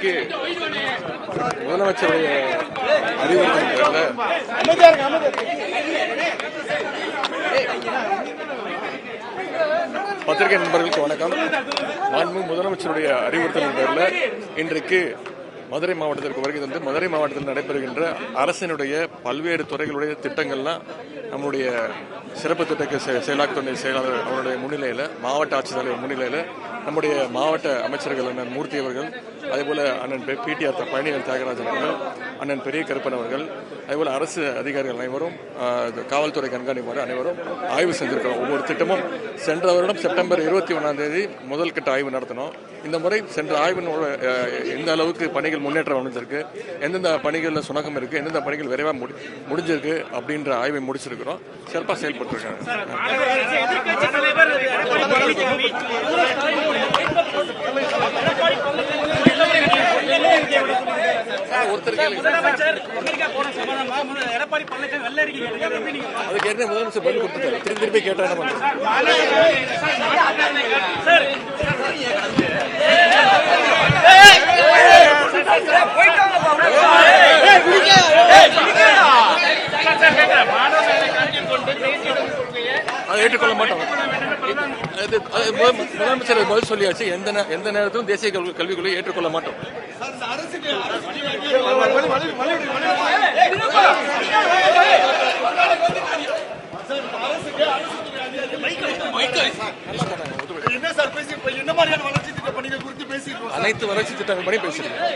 இன்றைக்கு முதலமைச்சருடைய அறிவுறுத்தல் பத்திரிகை நண்பர்களுக்கு வணக்கம். மாண்புமிகு முதலமைச்சருடைய அறிவுறுத்தலின் பேரில் இன்றைக்கு மதுரை மாவட்டத்திற்கு வருகை தந்து மதுரை மாவட்டத்தில் நடைபெறுகின்ற அரசினுடைய பல்வேறு துறைகளுடைய திட்டங்கள்லாம் நம்முடைய சிறப்பு திட்ட செயலாக்க செயலாளர் அவருடைய முன்னிலையில், மாவட்ட ஆட்சித்தலைவர் முன்னிலையில் நம்முடைய மாவட்ட அமைச்சர்கள் அண்ணன் மூர்த்தி அவர்கள், அதேபோல அண்ணன் பிடிஆர் பழனிவேல் தியாகராஜன் அவர்கள், அண்ணன் பெரிய கருப்பன் அவர்கள், அதேபோல அரசு அதிகாரிகள் அனைவரும், காவல்துறை கண்காணிப்பாளர் அனைவரும் ஆய்வு செஞ்சிருக்கிறோம். ஒவ்வொரு திட்டமும் சென்ற வருடம் செப்டம்பர் 21 முதல் கட்ட ஆய்வு நடத்தினோம். இந்த முறை சென்ற ஆய்வினோட எந்த அளவுக்கு பணிகள் முன்னேற்றம் அடைஞ்சிருக்கு, எந்தெந்த பணிகளில் சுணக்கம் இருக்கு, எந்தெந்த பணிகள் விரைவாக முடிஞ்சிருக்கு அப்படின்ற ஆய்வை முடிச்சிருக்கிறோம். சிறப்பாக செயல்பட்டுருக்காங்க. அதுக்கு என்ன முதலமைச்சர் பதில் கொடுத்துட்டாரு, திருப்பி கேட்டா என்ன பண்றது? அதை ஏற்றுக்கொள்ள மாட்டோம். முதலமைச்சர் பதில் சொல்லியாச்சு. எந்த நேரத்திலும் தேசிய கல்விக் கொள்கையை ஏற்றுக்கொள்ள மாட்டோம். அனைத்து வளர்ச்சி திட்டங்கள் படி பேசியிருக்கோம்.